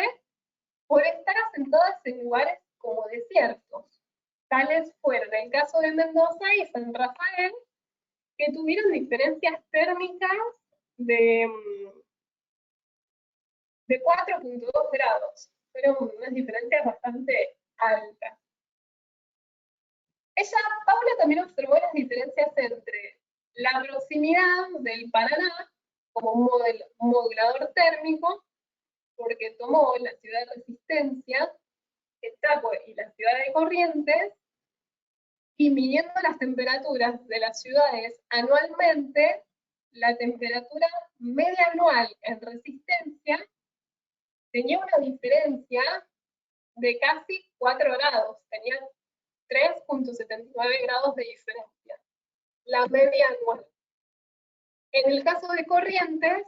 por estar asentadas en lugares como desiertos. Tales fueron el caso de Mendoza y San Rafael, que tuvieron diferencias térmicas de 4.2 grados. Fueron unas diferencias bastante altas. Paula también observó las diferencias entre la proximidad del Paraná como un modulador térmico, porque tomó la ciudad de Resistencia, Chaco y la ciudad de Corrientes, y midiendo las temperaturas de las ciudades anualmente, la temperatura media anual en Resistencia tenía una diferencia de casi 4 grados, tenía 3.79 grados de diferencia, la media anual. En el caso de Corrientes,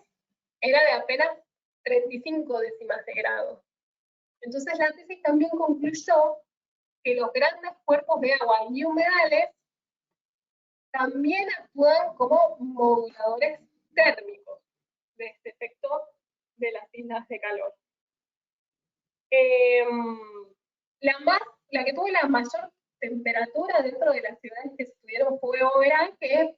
era de apenas 35 décimas de grado. Entonces la tesis también concluyó que los grandes cuerpos de agua y humedales también actúan como moduladores térmicos de este efecto de las islas de calor. La que tuvo la mayor temperatura dentro de las ciudades que estuvieron fue Oberá, que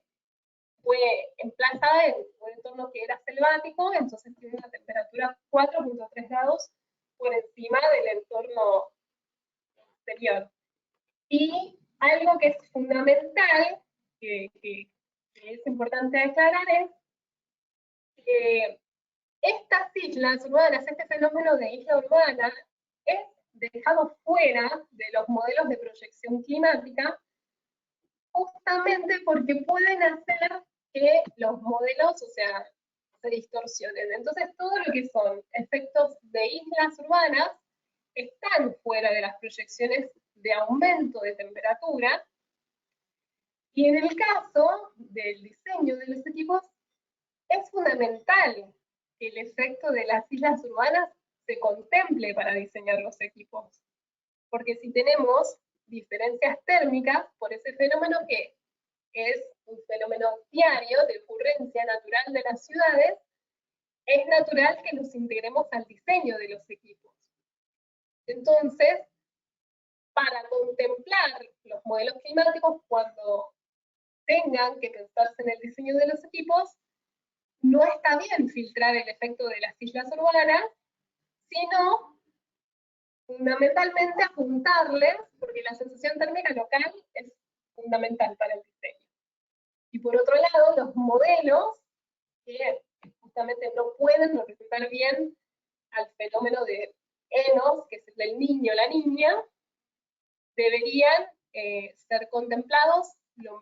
fue emplazada en un entorno que era selvático, entonces tiene una temperatura 4.3 grados por encima del entorno exterior. Y algo que es fundamental, que es importante aclarar, es que estas islas urbanas, este fenómeno de isla urbana, es dejado fuera de los modelos de proyección climática, justamente porque pueden hacer que los modelos, o sea, se distorsionen. Entonces, todo lo que son efectos de islas urbanas están fuera de las proyecciones de aumento de temperatura, y en el caso del diseño de los equipos, es fundamental que el efecto de las islas urbanas se contemple para diseñar los equipos. Porque si tenemos diferencias térmicas por ese fenómeno que es un fenómeno diario de ocurrencia natural de las ciudades, es natural que nos integremos al diseño de los equipos. Entonces, para contemplar los modelos climáticos, cuando tengan que pensarse en el diseño de los equipos, no está bien filtrar el efecto de las islas urbanas, sino fundamentalmente apuntarles, porque la sensación térmica local es fundamental para el diseño. Y por otro lado, los modelos que justamente no pueden representar bien al fenómeno de ENOS, que es el del niño o la niña, deberían ser contemplados lo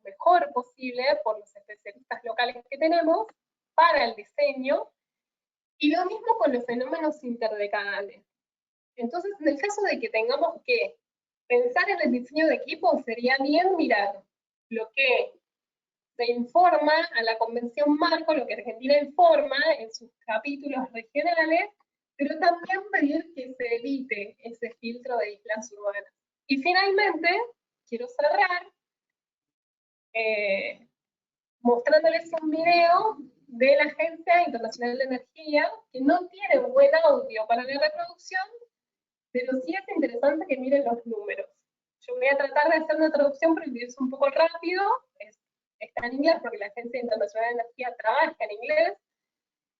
mejor posible por los especialistas locales que tenemos para el diseño, y lo mismo con los fenómenos interdecadales. Entonces, en el caso de que tengamos que pensar en el diseño de equipos, sería bien mirar lo que se informa a la Convención Marco, lo que Argentina informa en sus capítulos regionales, pero también pedir que se evite ese filtro de islas urbanas. Y finalmente, quiero cerrar mostrándoles un video de la Agencia Internacional de Energía, que no tiene buen audio para la reproducción, pero sí es interesante que miren los números. Yo voy a tratar de hacer una traducción, pero el video es un poco rápido, está en inglés porque la Agencia Internacional de Energía trabaja en inglés,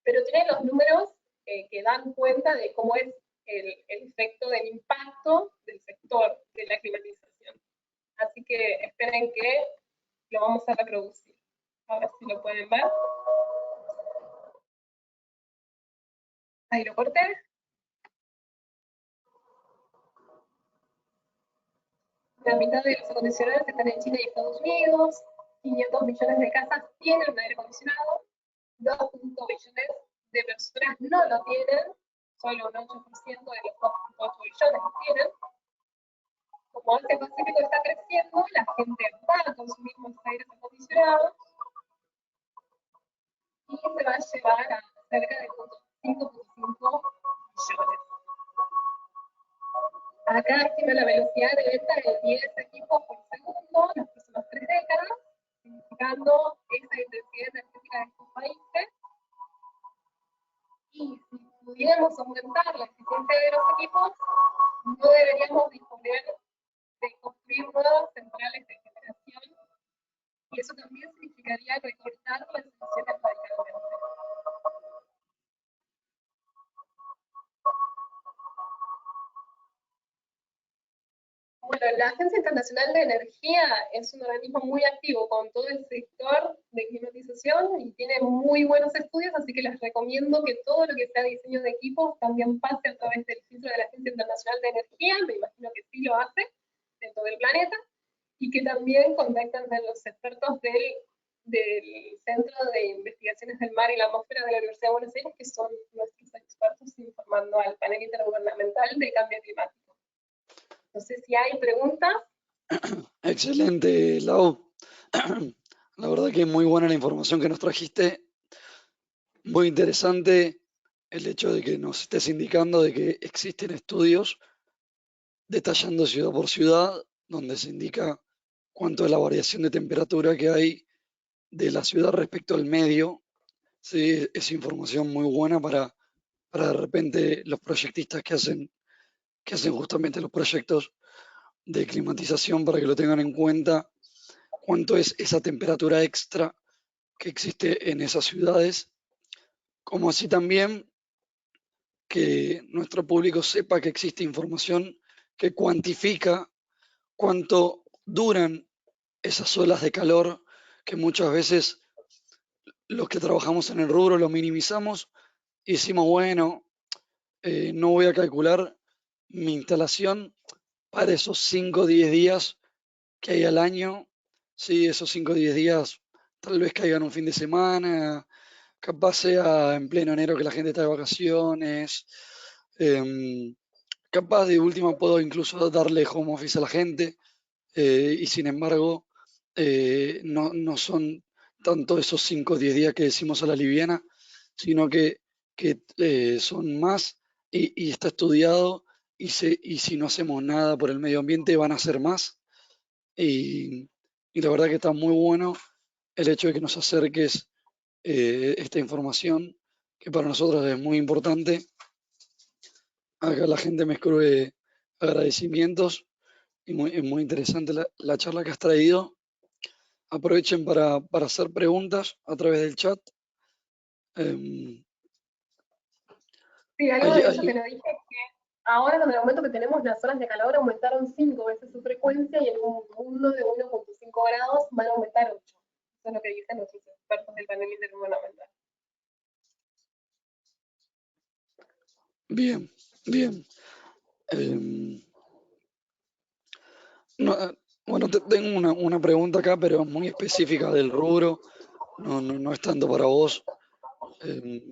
pero tiene los números que dan cuenta de cómo es el efecto del impacto del sector de la climatización. Así que esperen que lo vamos a reproducir. A ver si lo pueden ver. Ahí lo corté. La mitad de los acondicionados están en China y Estados Unidos. 500 millones de casas tienen un aire acondicionado. 2.5 millones de personas no lo tienen. Solo un 8% de los 2.8 millones lo tienen. Como Asia Pacífico está creciendo, la gente va a consumir más aires acondicionados y se va a llevar a cerca del 5.5 millones. Acá estima la velocidad de venta de 10 equipos por segundo en las próximas 3 décadas, significando esa intensidad energética de estos países. Y si pudiéramos aumentar la eficiencia de los equipos, no deberíamos disponer de construir nuevas centrales de generación, y eso también significaría recortar las emisiones radicalmente. Bueno, la Agencia Internacional de Energía es un organismo muy activo con todo el sector de climatización y tiene muy buenos estudios, así que les recomiendo que todo lo que sea diseño de equipos también pase a través del filtro de la Agencia Internacional de Energía, me imagino que sí lo hace, de todo el planeta, y que también contacten a los expertos del Centro de Investigaciones del Mar y la Atmósfera de la Universidad de Buenos Aires, que son nuestros expertos informando al panel intergubernamental de cambio climático. No sé si hay preguntas. Excelente, Lau. La verdad que es muy buena la información que nos trajiste. Muy interesante el hecho de que nos estés indicando de que existen estudios detallando ciudad por ciudad, donde se indica cuánto es la variación de temperatura que hay de la ciudad respecto al medio. Sí, es información muy buena para de repente los proyectistas que hacen justamente los proyectos de climatización, para que lo tengan en cuenta, cuánto es esa temperatura extra que existe en esas ciudades, como así también que nuestro público sepa que existe información que cuantifica cuánto duran esas olas de calor, que muchas veces los que trabajamos en el rubro lo minimizamos y decimos, bueno, no voy a calcular mi instalación para esos 5 o 10 días que hay al año. Sí, esos 5 o 10 días tal vez caigan un fin de semana, capaz sea en pleno enero que la gente está de vacaciones. Capaz de última puedo incluso darle home office a la gente, y sin embargo no son tanto esos 5 o 10 días que decimos a la liviana, sino que son más, y está estudiado, y si no hacemos nada por el medio ambiente van a ser más. Y, y la verdad que está muy bueno el hecho de que nos acerques esta información, que para nosotros es muy importante. Acá la gente me escribe agradecimientos, y es muy interesante la charla que has traído. Aprovechen para hacer preguntas a través del chat. Sí, algo de eso que nos dije es que ahora con el aumento que tenemos, las horas de calor aumentaron 5 veces su frecuencia y en un mundo de 1.5 grados van a aumentar 8. Eso es lo que dicen nuestros expertos del panel intergubernamental. Bien, bien. Bueno, tengo una pregunta acá, pero muy específica del rubro, no es tanto para vos.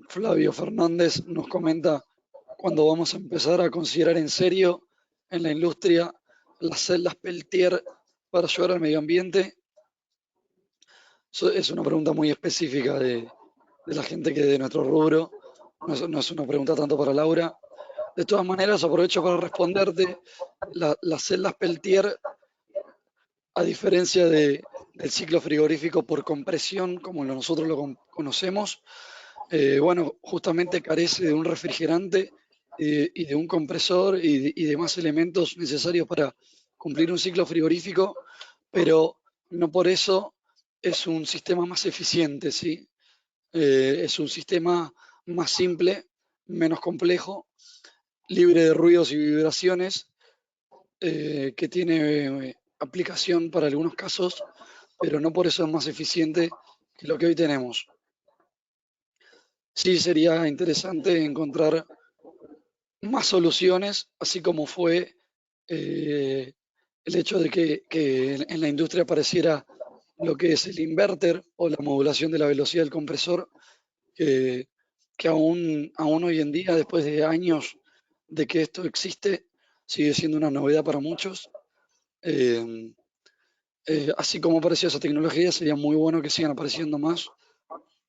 Flavio Fernández nos comenta cuándo vamos a empezar a considerar en serio en la industria las celdas Peltier para ayudar al medio ambiente. Es una pregunta muy específica de la gente que de nuestro rubro, no es una pregunta tanto para Laura. De todas maneras, aprovecho para responderte. Las celdas Peltier, a diferencia del ciclo frigorífico por compresión, como nosotros lo conocemos, bueno, justamente carece de un refrigerante y de un compresor y demás elementos necesarios para cumplir un ciclo frigorífico, pero no por eso es un sistema más eficiente, ¿sí? Es un sistema más simple, menos complejo, libre de ruidos y vibraciones, que tiene aplicación para algunos casos, pero no por eso es más eficiente que lo que hoy tenemos. Sí, sería interesante encontrar más soluciones, así como fue el hecho de que en la industria apareciera lo que es el inverter o la modulación de la velocidad del compresor, que aún hoy en día, después de años de que esto existe, sigue siendo una novedad para muchos. Así como apareció esa tecnología, sería muy bueno que sigan apareciendo más.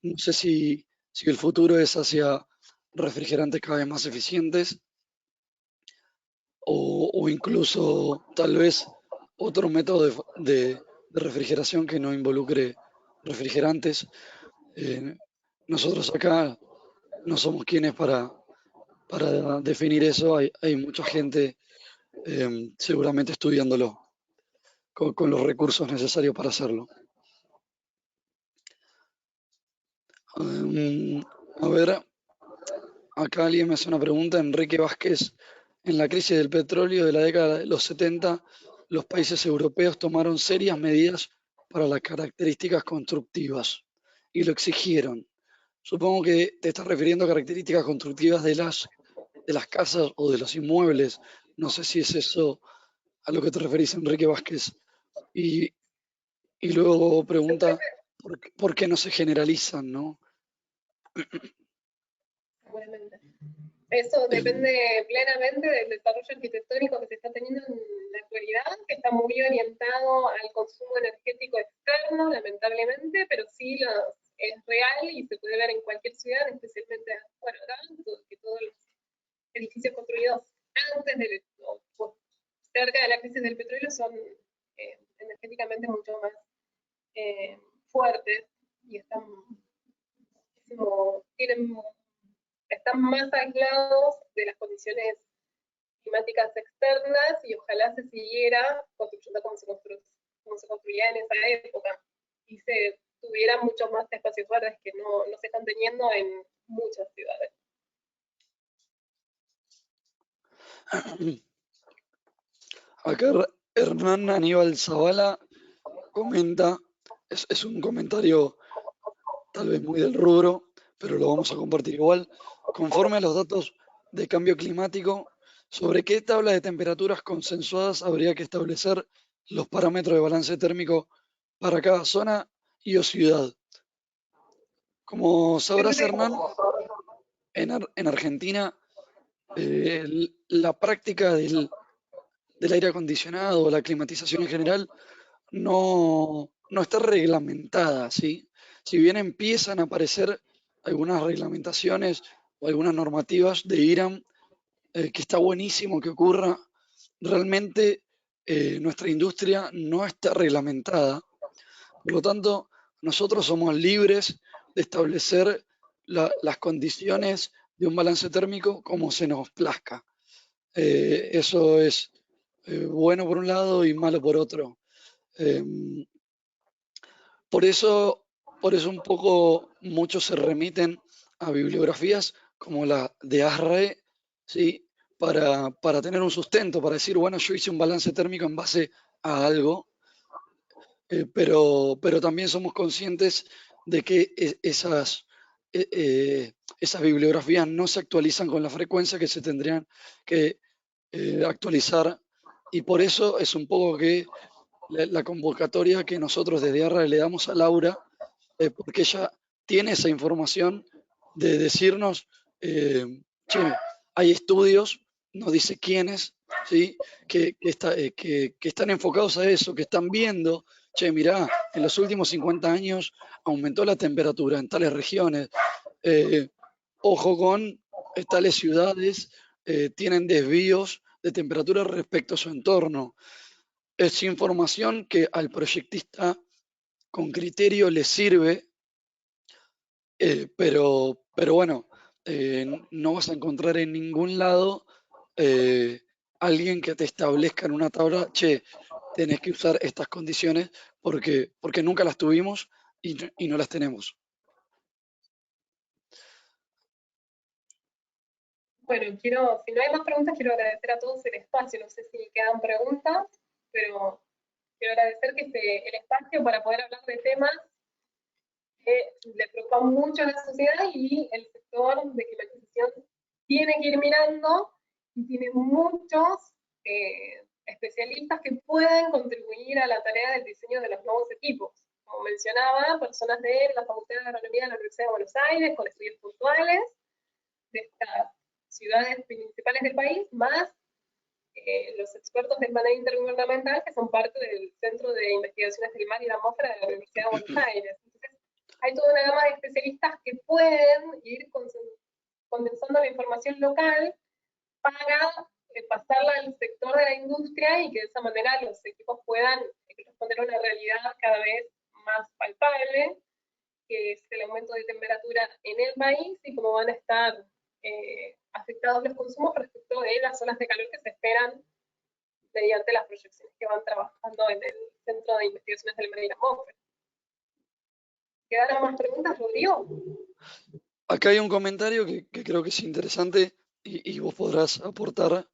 No sé si el futuro es hacia refrigerantes cada vez más eficientes o incluso tal vez otro método de refrigeración que no involucre refrigerantes. Nosotros acá no somos quienes para definir eso, hay mucha gente seguramente estudiándolo con los recursos necesarios para hacerlo. A ver, acá alguien me hace una pregunta, Enrique Vázquez. En la crisis del petróleo de la década de los 70, los países europeos tomaron serias medidas para las características constructivas y lo exigieron. Supongo que te estás refiriendo a características constructivas de las casas o de los inmuebles. No sé si es eso a lo que te referís, Enrique Vázquez. Y, y luego pregunta, ¿por qué no se generalizan, no? Seguramente. Eso Em, depende plenamente del desarrollo arquitectónico que se está teniendo en la actualidad, que está muy orientado al consumo energético externo, lamentablemente, pero sí es real y se puede ver en cualquier ciudad, especialmente, bueno, acá, que todos los edificios construidos antes o cerca de la crisis del petróleo son energéticamente mucho más fuertes y tienen están más aislados de las condiciones climáticas externas y ojalá se siguiera construyendo como se construía en esa época y se tuviera muchos más espacios verdes que no se están teniendo en muchas ciudades. Acá Hernán Aníbal Zavala comenta, es un comentario tal vez muy del rubro, pero lo vamos a compartir igual. Conforme a los datos de cambio climático, ¿sobre qué tabla de temperaturas consensuadas habría que establecer los parámetros de balance térmico para cada zona y o ciudad? Como sabrás, Hernán, en Argentina la práctica del aire acondicionado o la climatización en general no está reglamentada, ¿sí? Si bien empiezan a aparecer algunas reglamentaciones o algunas normativas de IRAM, que está buenísimo que ocurra, realmente nuestra industria no está reglamentada. Por lo tanto, nosotros somos libres de establecer las condiciones de un balance térmico como se nos plazca. Eso es bueno por un lado y malo por otro. Em, por eso, por eso un poco muchos se remiten a bibliografías como la de ASRAE, ¿sí? Para tener un sustento, para decir, bueno, yo hice un balance térmico en base a algo, pero también somos conscientes de que esas bibliografías no se actualizan con la frecuencia que se tendrían que actualizar, y por eso es un poco que la convocatoria que nosotros desde ARRA le damos a Laura, porque ella tiene esa información de decirnos, che, hay estudios, no dice quiénes, ¿sí? Que están enfocados a eso, que están viendo, che, mirá, en los últimos 50 años aumentó la temperatura en tales regiones, ojo con tales ciudades, tienen desvíos de temperatura respecto a su entorno. Es información que al proyectista con criterio le sirve, pero bueno, no vas a encontrar en ningún lado alguien que te establezca en una tabla, che, tenés que usar estas condiciones porque nunca las tuvimos y no las tenemos. Bueno, si no hay más preguntas, quiero agradecer a todos el espacio. No sé si quedan preguntas, pero quiero agradecer que el espacio para poder hablar de temas que le preocupan mucho a la sociedad y el sector de climatización tiene que ir mirando y tiene muchos especialistas que pueden contribuir a la tarea del diseño de los nuevos equipos. Como mencionaba, personas de la Facultad de Agronomía de la Universidad de Buenos Aires, con estudios puntuales de estas ciudades principales del país, más los expertos del panel intergubernamental que son parte del Centro de Investigaciones del Mar y la Atmósfera de la Universidad de Buenos Aires. Entonces, hay toda una gama de especialistas que pueden ir condensando la información local para pasarla al sector de la industria y que de esa manera los equipos puedan responder a una realidad cada vez más palpable, que es el aumento de temperatura en el país y cómo van a estar afectados los consumos respecto de las olas de calor que se esperan mediante las proyecciones que van trabajando en el Centro de Investigaciones del Mar y la Atmósfera. ¿Quedaron más preguntas, Rodrigo? Acá hay un comentario que creo que es interesante y vos podrás aportar.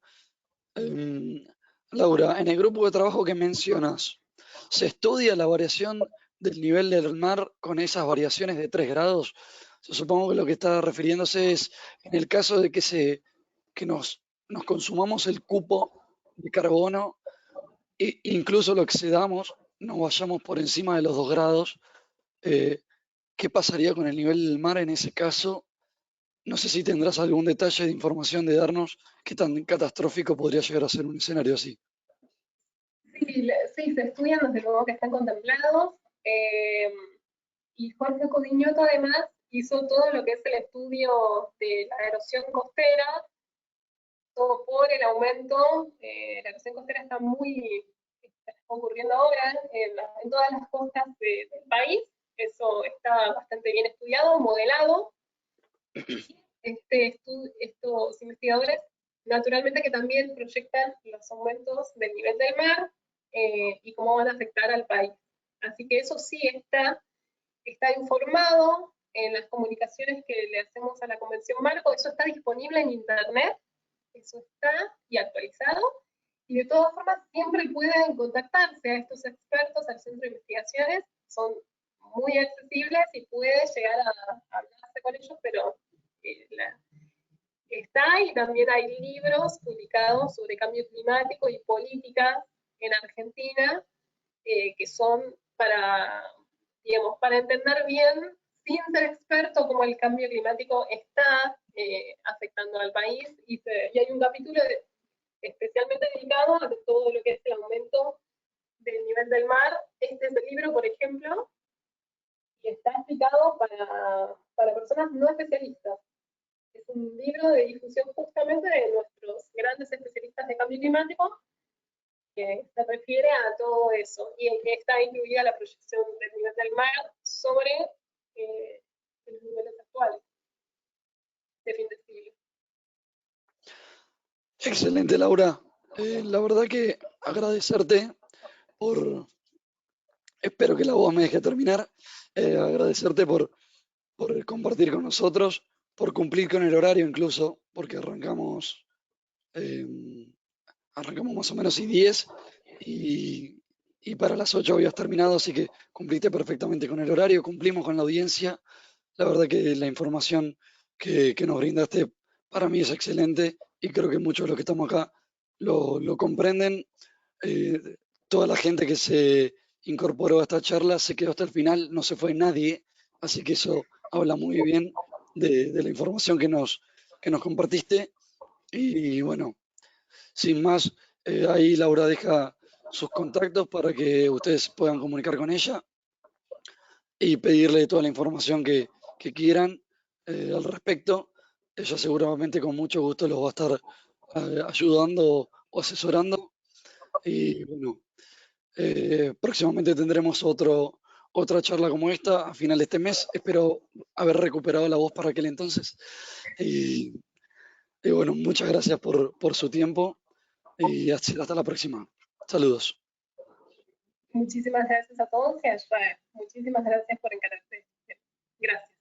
Laura, en el grupo de trabajo que mencionas, ¿se estudia la variación del nivel del mar con esas variaciones de 3 grados? Yo supongo que lo que está refiriéndose es en el caso de que nos consumamos el cupo de carbono e incluso lo excedamos, nos vayamos por encima de los 2 grados, ¿qué pasaría con el nivel del mar en ese caso? No sé si tendrás algún detalle de información de darnos qué tan catastrófico podría llegar a ser un escenario así. Sí, se estudian, desde luego que están contemplados. Y Jorge Codiñoto además hizo todo lo que es el estudio de la erosión costera, todo por el aumento. La erosión costera está ocurriendo ahora en todas las costas del país. Eso está bastante bien estudiado, modelado. Estos investigadores, naturalmente que también proyectan los aumentos del nivel del mar y cómo van a afectar al país. Así que eso sí está informado en las comunicaciones que le hacemos a la Convención Marco, eso está disponible en internet, eso está y actualizado, y de todas formas siempre pueden contactarse a estos expertos, al Centro de Investigaciones, son muy accesibles y puede llegar a hablarse con ellos, pero está, y también hay libros publicados sobre cambio climático y políticas en Argentina que son digamos, para entender bien, sin ser experto, cómo el cambio climático está afectando al país. Y hay un capítulo especialmente dedicado a todo lo que es el aumento del nivel del mar. Este es el libro, por ejemplo, y está explicado para personas no especialistas. Es un libro de difusión justamente de nuestros grandes especialistas de cambio climático, que se refiere a todo eso, y en que está incluida la proyección del nivel del mar sobre los niveles actuales de fin de siglo. Excelente, Laura. La verdad que agradecerte espero que la voz me deje terminar, agradecerte por compartir con nosotros, por cumplir con el horario incluso, porque arrancamos más o menos y 10 y para las 8 habías terminado, así que cumpliste perfectamente con el horario, cumplimos con la audiencia. La verdad que la información que nos brindaste para mí es excelente y creo que muchos de los que estamos acá lo comprenden. Toda la gente que se incorporó a esta charla se quedó hasta el final, no se fue nadie, así que eso habla muy bien de la información que nos compartiste. Y bueno, sin más, ahí Laura deja sus contactos para que ustedes puedan comunicar con ella y pedirle toda la información que quieran al respecto. Ella seguramente con mucho gusto los va a estar ayudando o asesorando. Y bueno, próximamente tendremos otra charla como esta a final de este mes. Espero haber recuperado la voz para aquel entonces. Y bueno, muchas gracias por su tiempo y hasta la próxima. Saludos. Muchísimas gracias a todos y a Israel. Muchísimas gracias por encararte. Gracias.